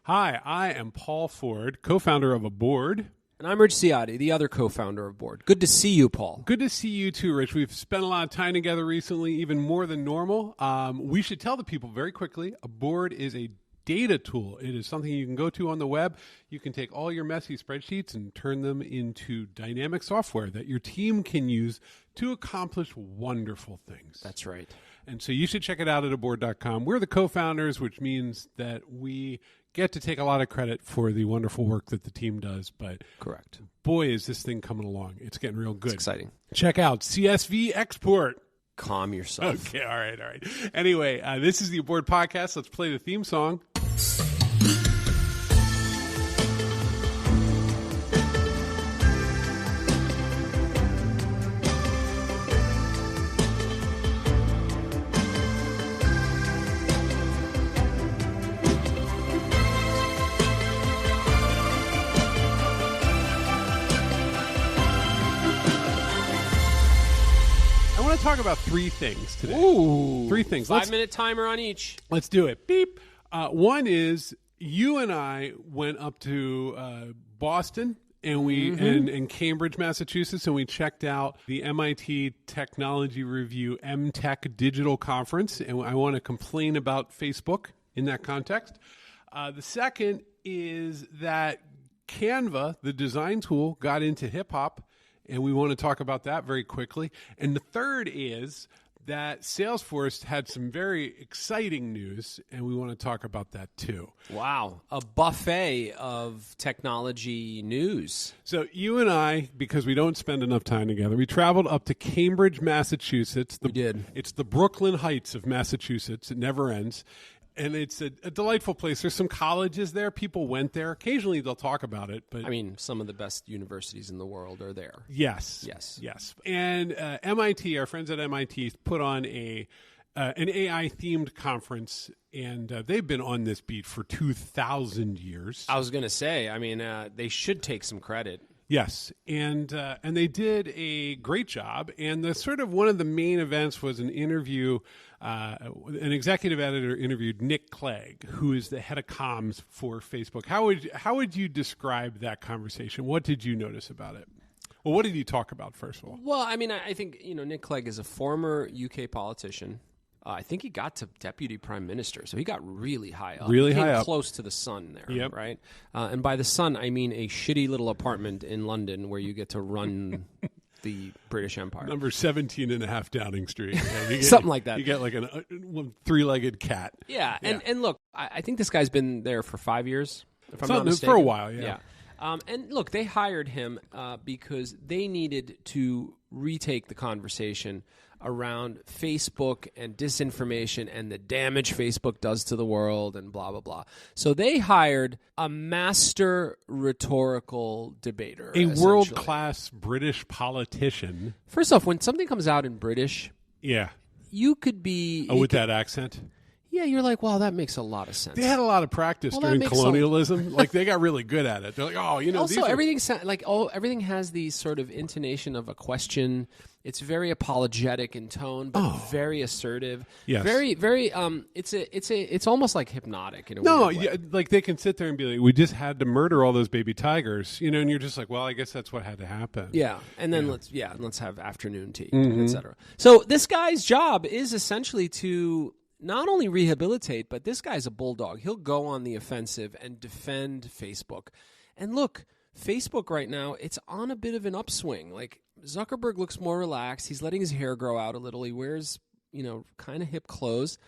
Hi, I am Paul Ford, co-founder of Aboard. And I'm Rich Ciotti, the other co-founder of Board. Good to see you, Paul. Good to see you too, Rich. We've spent a lot of time together recently, even more than normal. We should tell the people very quickly, Aboard is a data tool. It is something you can go to on the web. You can take all your messy spreadsheets and turn them into dynamic software that your team can use to accomplish wonderful things. That's right. And so you should check it out at aboard.com. We're the co-founders, which means that we get to take a lot of credit for the wonderful work that the team does. But correct. Boy, is this thing coming along. It's getting real good. It's exciting. Check out CSV Export. Calm yourself. Okay, all right. Anyway, this is the Aboard Podcast. Let's play the theme song. Talk about three things today. Ooh, three things. 5-minute timer on each. Let's do it. Beep. One is you and I went up to Boston and we and Cambridge, Massachusetts, and we checked out the MIT Technology Review EmTech Digital Conference. And I want to complain about Facebook in that context. The second is that Canva, the design tool, got into hip hop. And we want to talk about that very quickly. And the third is that Salesforce had some very exciting news, and we want to talk about that too. Wow, a buffet of technology news. So you and I, because we don't spend enough time together, we traveled up to Cambridge, Massachusetts. We did. It's the Brooklyn Heights of Massachusetts. It never ends. And it's a delightful place. There's some colleges there. People went there. Occasionally they'll talk about it. But I mean, some of the best universities in the world are there. Yes. And MIT, our friends at MIT, put on an AI-themed conference, and they've been on this beat for 2,000 years. I was going to say, I mean, they should take some credit. Yes, and they did a great job. And the sort of one of the main events was an interview. An executive editor interviewed Nick Clegg, who is the head of comms for Facebook. How would you describe that conversation? What did you notice about it? Well, what did you talk about, first of all? Well, I mean, I think Nick Clegg is a former UK politician. I think he got to deputy prime minister, so he got really high up. Really high up. Close to the sun there, yep. Right? And by the sun, I mean a shitty little apartment in London where you get to run the British Empire. Number 17 and a half Downing Street. Something like that. You get like a three-legged cat. Yeah. And look, I think this guy's been there for 5 years, if I'm not mistaken. For a while, yeah. And look, they hired him because they needed to retake the conversation around Facebook and disinformation and the damage Facebook does to the world and blah, blah, blah. So they hired a master rhetorical debater. A world-class British politician. First off, when something comes out in British, you could be... with that accent? Yeah, you're like, wow, that makes a lot of sense. They had a lot of practice during colonialism. Like, they got really good at it. They're like, Also, everything has the sort of intonation of a question. It's very apologetic in tone, but very assertive. Yes. Very, very. It's almost like hypnotic in a weird way. Yeah, like they can sit there and be like, we just had to murder all those baby tigers, and you're just like, well, I guess that's what had to happen. Yeah, and then let's have afternoon tea, etc. So this guy's job is essentially to not only rehabilitate, but this guy's a bulldog. He'll go on the offensive and defend Facebook. And look, Facebook right now, it's on a bit of an upswing. Like, Zuckerberg looks more relaxed. He's letting his hair grow out a little. He wears, kind of hip clothes.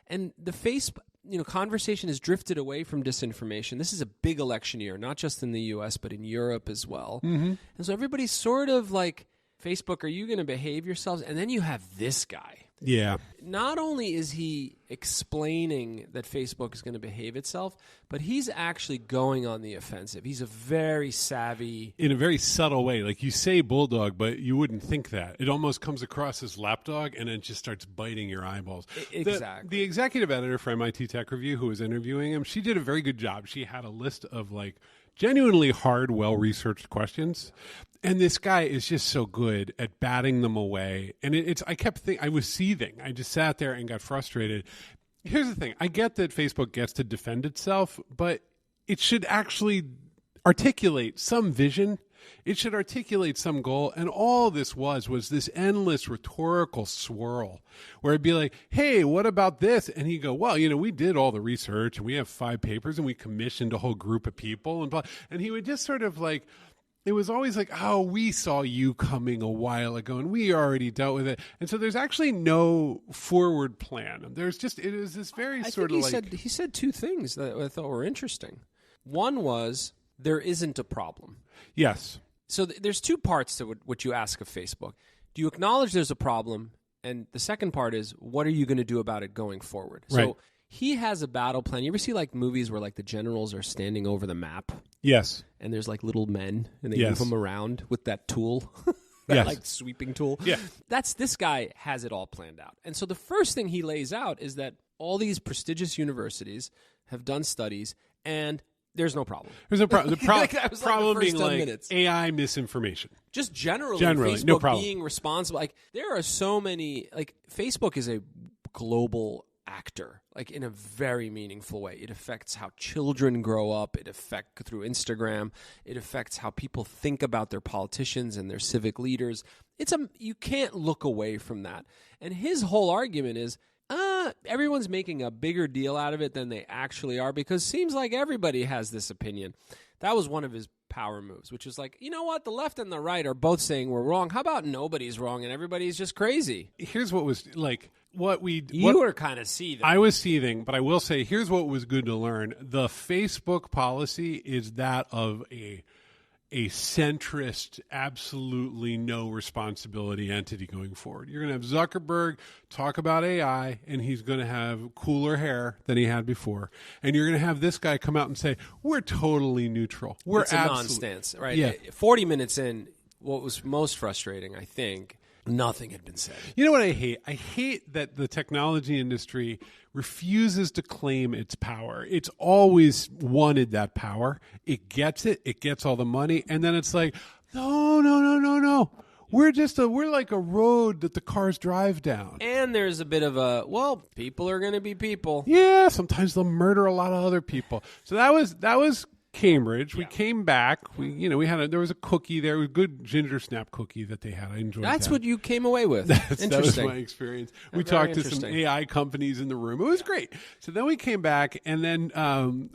And the conversation has drifted away from disinformation. This is a big election year, not just in the U.S., but in Europe as well. Mm-hmm. And so everybody's sort of like, Facebook, are you going to behave yourselves? And then you have this guy. Yeah. Not only is he explaining that Facebook is going to behave itself, but he's actually going on the offensive. He's a very savvy... In a very subtle way. Like, you say bulldog, but you wouldn't think that. It almost comes across as lapdog, and it just starts biting your eyeballs. Exactly. The executive editor for MIT Tech Review, who was interviewing him, she did a very good job. She had a list of, genuinely hard, well-researched questions. And this guy is just so good at batting them away. And I kept thinking, I was seething. I just sat there and got frustrated. Here's the thing. I get that Facebook gets to defend itself, but it should actually articulate some vision. It should articulate some goal. And all this was this endless rhetorical swirl where it'd be like, hey, what about this? And he'd go, well, we did all the research and we have 5 papers and we commissioned a whole group of people and blah. And he would just sort of like, it was always like, oh, we saw you coming a while ago and we already dealt with it. And so there's actually no forward plan. It is this very he said 2 things that I thought were interesting. One was there isn't a problem. Yes. So there's 2 parts to what you ask of Facebook. Do you acknowledge there's a problem? And the second part is, what are you going to do about it going forward? Right. So he has a battle plan. You ever see like movies where like the generals are standing over the map? Yes. And there's like little men and they Yes. move them around with that tool, that Yes. like sweeping tool. Yeah. This guy has it all planned out. And so the first thing he lays out is that all these prestigious universities have done studies and there's no problem. There's no problem. The problem being like minutes. AI misinformation. Just generally Facebook no problem. being responsible. Like there are so many. Like Facebook is a global actor, like in a very meaningful way. It affects how children grow up. It affects through Instagram. It affects how people think about their politicians and their civic leaders. You can't look away from that. And his whole argument is, everyone's making a bigger deal out of it than they actually are because it seems like everybody has this opinion. That was one of his power moves, which is like, you know what? The left and the right are both saying we're wrong. How about nobody's wrong and everybody's just crazy? Here's what was like You were kind of seething. I was seething, but I will say here's what was good to learn. The Facebook policy is that of a centrist, absolutely no responsibility entity going forward. You're going to have Zuckerberg talk about AI, and he's going to have cooler hair than he had before. And you're going to have this guy come out and say, we're totally neutral. It's a non-stance, right? Yeah. 40 minutes in, what was most frustrating, I think, nothing had been said. You know what I hate? I hate that the technology industry refuses to claim its power. It's always wanted that power. It gets it. It gets all the money. And then it's like, no. We're like a road that the cars drive down. And there's a bit of people are going to be people. Yeah, sometimes they'll murder a lot of other people. So that was Cambridge. We came back. There was a cookie there, a good ginger snap cookie that they had. I enjoyed that. That's what you came away with. That was my experience. We talked to some AI companies in the room. It was great. So then we came back, and then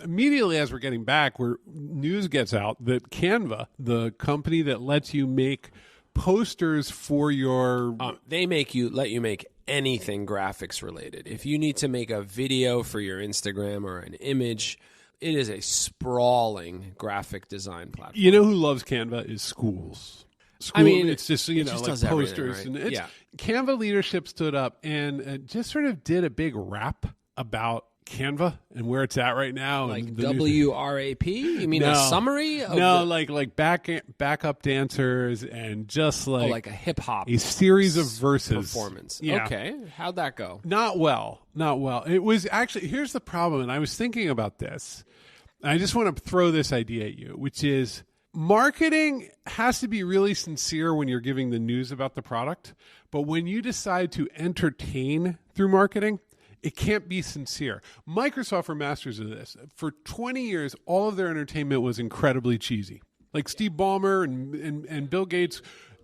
immediately as we're getting back, news gets out that Canva, the company that lets you make posters for your... They let you make anything graphics related. If you need to make a video for your Instagram or an image... It is a sprawling graphic design platform. You know who loves Canva is schools. It's just, like posters. Right? And Canva leadership stood up and just sort of did a big rap about Canva and where it's at right now. Like WRAP? You mean a summary? Like backup dancers and just like a hip hop, a series of verses performance. Yeah. Okay, how'd that go? Not well. It was actually, here's the problem, and I was thinking about this. I just want to throw this idea at you, which is marketing has to be really sincere when you're giving the news about the product, but when you decide to entertain through marketing, it can't be sincere. Microsoft were masters of this. For 20 years, all of their entertainment was incredibly cheesy. Like Steve Ballmer and Bill Gates,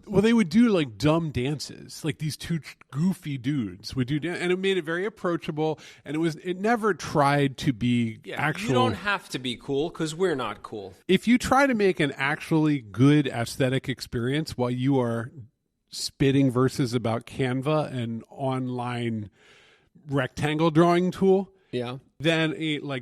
they would do like dumb dances. Like these 2 goofy dudes would do, and it made it very approachable. And it never tried to be actual. You don't have to be cool because we're not cool. If you try to make an actually good aesthetic experience while you are spitting verses about Canva, an online rectangle drawing tool, then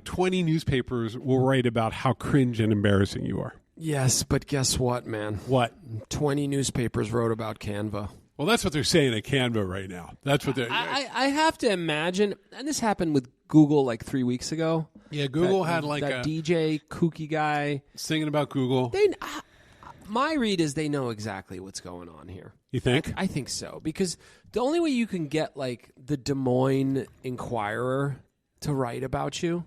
20 newspapers will write about how cringe and embarrassing you are. Yes, but guess what, man? What? 20 newspapers wrote about Canva. Well, that's what they're saying at Canva right now. That's what they're... I have to imagine, and this happened with Google like 3 weeks ago. Yeah, Google had like that DJ kooky guy singing about Google. My read is they know exactly what's going on here. You think? I think so, because the only way you can get like the Des Moines Inquirer to write about you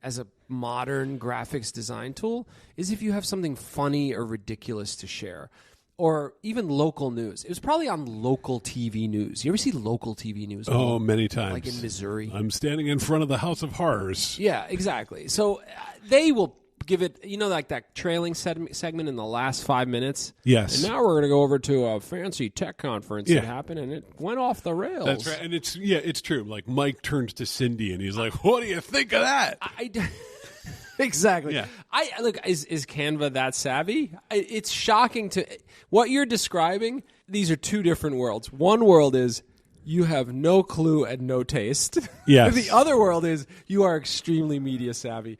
as a modern graphics design tool is if you have something funny or ridiculous to share. Or even local news. It was probably on local TV news. You ever see local TV news? Oh, many times. Like in Missouri. I'm standing in front of the House of Horrors. Yeah, exactly. So they will give it, like that trailing segment in the last 5 minutes. Yes. And now we're going to go over to a fancy tech conference that happened, and it went off the rails. That's right. And it's true. Like Mike turns to Cindy and he's like, what do you think of that? Exactly. Yeah. Look, is Canva that savvy? It's shocking to what you're describing. These are two different worlds. One world is you have no clue and no taste. Yes. The other world is you are extremely media savvy.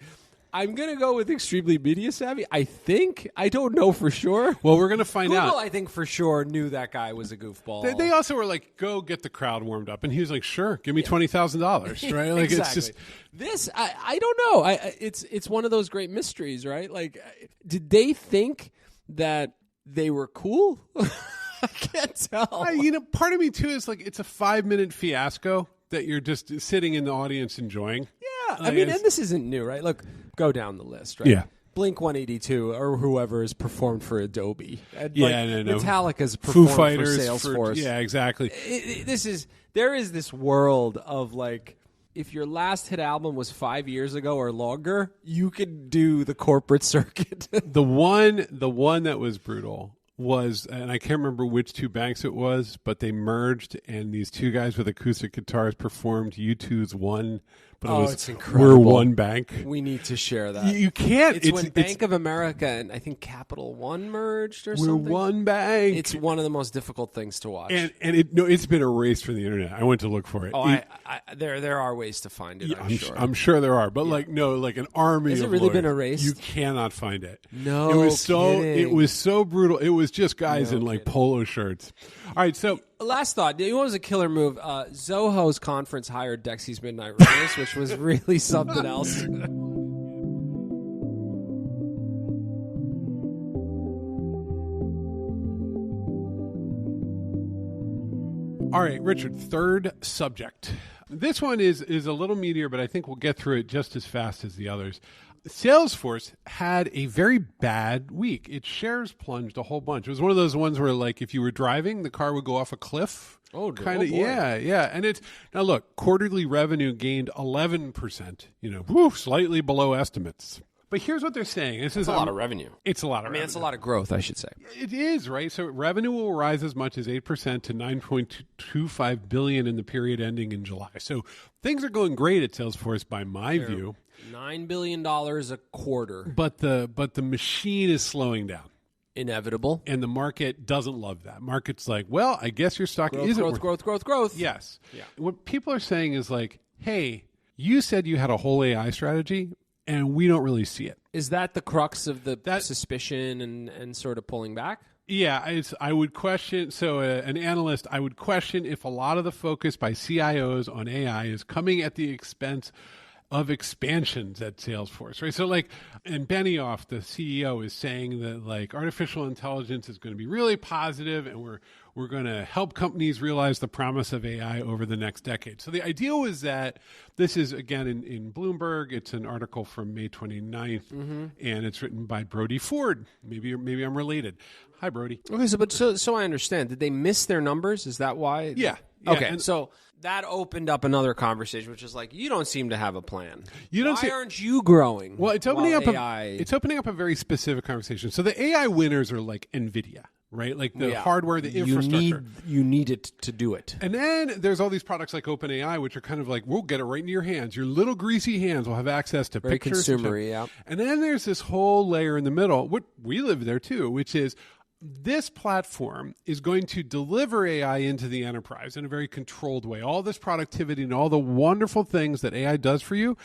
I'm going to go with extremely media savvy. I think. I don't know for sure. Well, we're going to find out. Google, I think for sure, knew that guy was a goofball. They also were like, go get the crowd warmed up. And he was like, sure, give me $20,000. Right? Like, exactly. it's just. This, I don't know. It's one of those great mysteries, right? Like, did they think that they were cool? I can't tell. Part of me, too, is like, it's a 5-minute fiasco that you're just sitting in the audience enjoying. Yeah. I mean, and this isn't new, right? Look, go down the list, right? Yeah. Blink 182 or whoever has performed for Adobe. And No. Metallica's performed Foo Fighters for Salesforce. Yeah, exactly. There is this world of like, if your last hit album was 5 years ago or longer, you could do the corporate circuit. The one that was brutal was, and I can't remember which two banks it was, but they merged, and these two guys with acoustic guitars performed U2's One. But it's incredible. We're one bank. We need to share that. You can't. It's when Bank of America and I think Capital One merged or we're something. We're one bank. It's one of the most difficult things to watch. And it's been erased from the internet. I went to look for it. Oh, there are ways to find it. Yeah, I'm sure. I'm sure there are, but like an army. Has it of really lawyers. been erased? You cannot find it. No, it was kidding. It was so brutal. It was just guys in like polo shirts. All right, so. Last thought. What was a killer move? Zoho's conference hired Dexy's Midnight Runners, which was really something else. All right, Richard, third subject. This one is a little meatier, but I think we'll get through it just as fast as the others. Salesforce had a very bad week. Its shares plunged a whole bunch. It was one of those ones where, like, if you were driving, the car would go off a cliff. Oh, kind of, boy. yeah. And now look, quarterly revenue gained 11%. Slightly below estimates. But here's what they're saying. This is a lot of revenue. It's a lot of revenue. It's a lot of growth, I should say. It is, right? So revenue will rise as much as 8% to $9.25 billion in the period ending in July. So things are going great at Salesforce by my view. $9 billion a quarter. But the machine is slowing down. Inevitable. And the market doesn't love that. Market's like, well, I guess your stock isn't growth. Yes. Yeah. What people are saying is like, hey, you said you had a whole AI strategy, and we don't really see it. Is that the crux of that suspicion and sort of pulling back? Yeah, I would question. So an analyst, I would question if a lot of the focus by CIOs on AI is coming at the expense of expansions at Salesforce, right? So and Benioff, the CEO, is saying that like artificial intelligence is going to be really positive, and we're going to help companies realize the promise of AI over the next decade. So the idea was that this is, again, in Bloomberg. It's an article from May 29th, and it's written by Brody Ford. Maybe I'm related. Hi, Brody. Okay, so I understand. Did they miss their numbers? Is that why? Yeah. Okay, so that opened up another conversation, which is like, you don't seem to have a plan. Why aren't you growing? Well, it's opening up AI... it's opening up a very specific conversation. So the AI winners are like NVIDIA, right? Like the hardware, the infrastructure. You need it to do it. And then there's all these products like OpenAI, which are kind of like, we'll get it right into your hands. Your little greasy hands will have access to very pictures. Consumer-y, yeah. And then there's this whole layer in the middle, what we live there too, which is this platform is going to deliver AI into the enterprise in a very controlled way. All this productivity and all the wonderful things that AI does for you,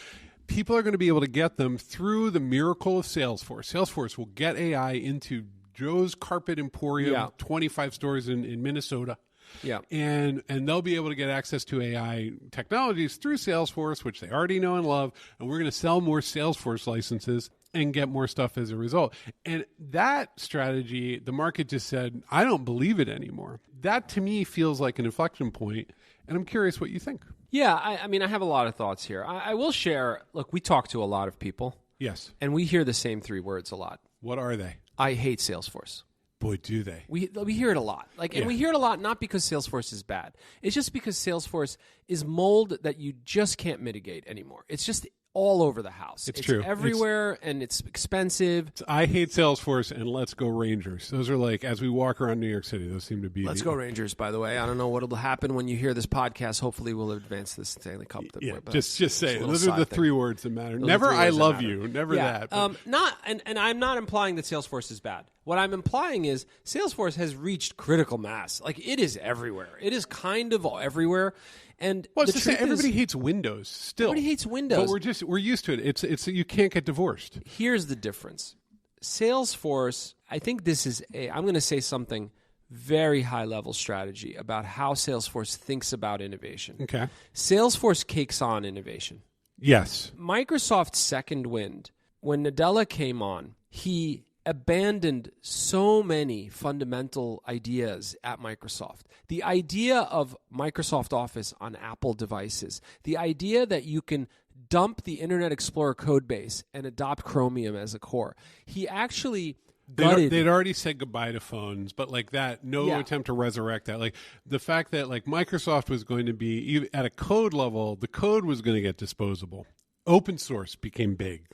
people are going to be able to get them through the miracle of Salesforce. Salesforce will get AI into Joe's Carpet Emporium, 25 stores in Minnesota. Yeah. And they'll be able to get access to AI technologies through Salesforce, which they already know and love. And we're going to sell more Salesforce licenses and get more stuff as a result. And that strategy, the market just said, I don't believe it anymore. That to me feels like an inflection point. And I'm curious what you think. Yeah, I mean, I have a lot of thoughts here. I will share, look, we talk to a lot of people. Yes. And we hear the same three words a lot. What are they? I hate Salesforce. Boy, do they. We hear it a lot. And we hear it a lot not because Salesforce is bad. It's just because Salesforce is mold that you just can't mitigate anymore. It's just all over the house. It's true. Everywhere, and it's expensive. I hate Salesforce and Let's Go Rangers. Those are like, as we walk around New York City, those seem to be... Let's Go Rangers, by the way. I don't know what will happen when you hear this podcast. Hopefully we'll advance this Stanley Cup. Just say it. Those are the three words that matter. Never I love you. Never that. And I'm not implying that Salesforce is bad. What I'm implying is Salesforce has reached critical mass. Like, it is everywhere. It is kind of everywhere. And well, everybody hates Windows still. Everybody hates Windows. But we're used to it. It's you can't get divorced. Here's the difference. Salesforce, I think this is I'm going to say something very high level strategy about how Salesforce thinks about innovation. Okay. Salesforce cakes on innovation. Yes. Microsoft's second wind, when Nadella came on, he abandoned so many fundamental ideas at Microsoft. The idea of Microsoft Office on Apple devices, the idea that you can dump the Internet Explorer code base and adopt Chromium as a core. He actually gutted. They'd already said goodbye to phones, but like that, no attempt to resurrect that. Like the fact that like Microsoft was going to be, at a code level, the code was going to get disposable. Open source became big.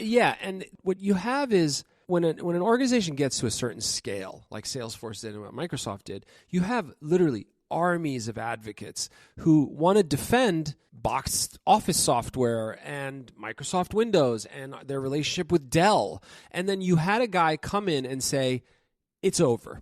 And what you have is, when an organization gets to a certain scale, like Salesforce did and what Microsoft did, you have literally armies of advocates who want to defend boxed Office software and Microsoft Windows and their relationship with Dell. And then you had a guy come in and say, it's over.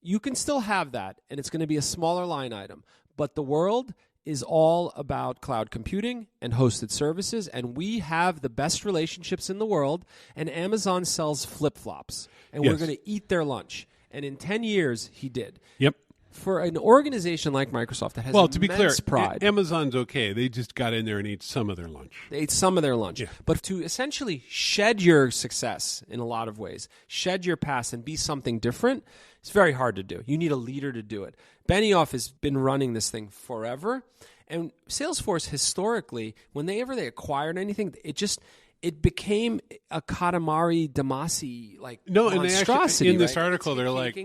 You can still have that, and it's going to be a smaller line item. But the world is all about cloud computing and hosted services, and we have the best relationships in the world, and Amazon sells flip-flops, and we're going to eat their lunch. And in 10 years, he did. Yep. For an organization like Microsoft that has to be clear, pride. Amazon's okay. They just got in there and ate some of their lunch. They ate some of their lunch. Yeah. But to essentially shed your success in a lot of ways, shed your past and be something different, it's very hard to do. You need a leader to do it. Benioff has been running this thing forever. And Salesforce, historically, whenever they acquired anything, it became a Katamari Damacy monstrosity. And they actually, in this article, they're like,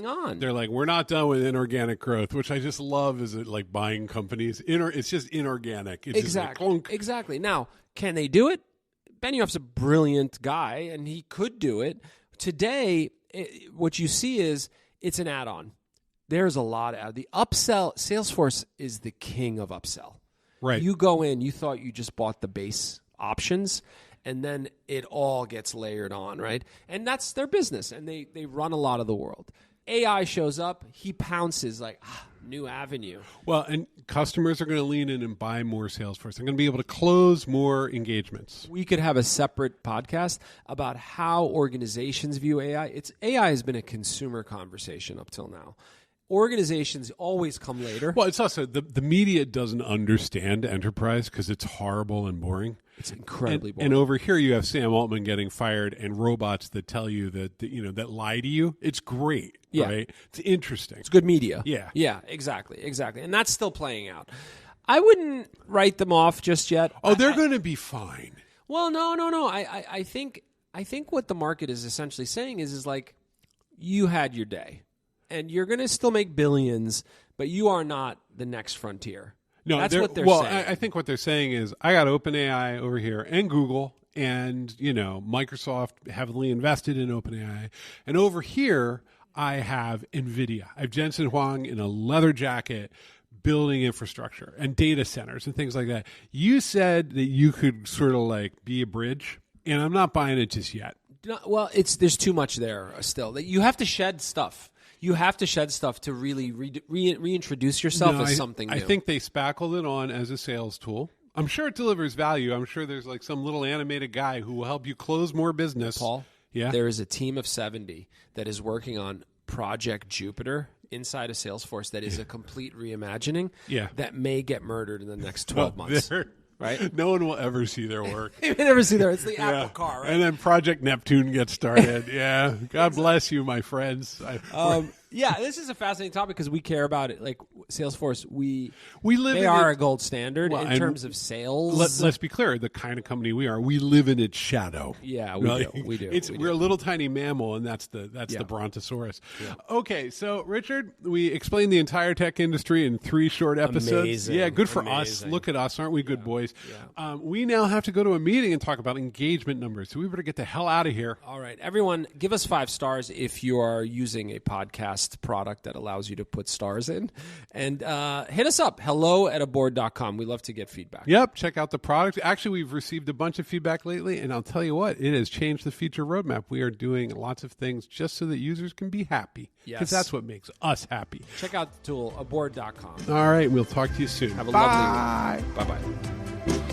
we're not done with inorganic growth, which I just love. Is it like buying companies? It's just inorganic. It's exactly. Just exactly. Now, can they do it? Benioff's a brilliant guy, and he could do it. Today, what you see is it's an add-on. There's a lot of the upsell. Salesforce is the king of upsell. Right. You go in, you thought you just bought the base options, and then it all gets layered on, right? And that's their business, and they run a lot of the world. AI shows up, he pounces like, new avenue. Well, and customers are going to lean in and buy more Salesforce. They're going to be able to close more engagements. We could have a separate podcast about how organizations view AI. AI has been a consumer conversation up till now. Organizations always come later. Well, it's also the media doesn't understand enterprise because it's horrible and boring. It's incredibly boring. And over here, you have Sam Altman getting fired and robots that tell you that lie to you. It's great, right? It's interesting. It's good media. Yeah, exactly, and that's still playing out. I wouldn't write them off just yet. Oh, they're going to be fine. Well, no. I think what the market is essentially saying is like, you had your day. And you're going to still make billions, but you are not the next frontier. No, that's what they're saying. Well, I think what they're saying is, I got OpenAI over here and Google, and Microsoft heavily invested in OpenAI, and over here I have NVIDIA. I have Jensen Huang in a leather jacket building infrastructure and data centers and things like that. You said that you could sort of like be a bridge, and I'm not buying it just yet. No, well, there's too much there still. You have to shed stuff. You have to shed stuff to really reintroduce yourself as something new. I think they spackled it on as a sales tool. I'm sure it delivers value. I'm sure there's like some little animated guy who will help you close more business. Paul, there is a team of 70 that is working on Project Jupiter inside of Salesforce that is a complete reimagining that may get murdered in the next 12 months. Right? No one will ever see their work. You may never see their. It's the Apple car, right? And then Project Neptune gets started. God bless you, my friends. Yeah, this is a fascinating topic because we care about it. Like Salesforce, they are a gold standard well, in terms of sales. Let's be clear: the kind of company we are, we live in its shadow. Yeah, we do. We're a little tiny mammal, and that's the Brontosaurus. Yeah. Okay, so Richard, we explained the entire tech industry in 3 short episodes. Amazing. Yeah, good for us. Look at us, aren't we good boys? Yeah. We now have to go to a meeting and talk about engagement numbers. So we better get the hell out of here. All right, everyone, give us 5 stars if you are using a podcast product that allows you to put stars in. And hit us up, hello@aboard.com. We love to get feedback. Yep, check out the product. Actually, we've received a bunch of feedback lately, and I'll tell you what, it has changed the feature roadmap. We are doing lots of things just so that users can be happy. Because that's what makes us happy. Check out the tool, aboard.com. All right, we'll talk to you soon. Have a lovely week. Bye-bye.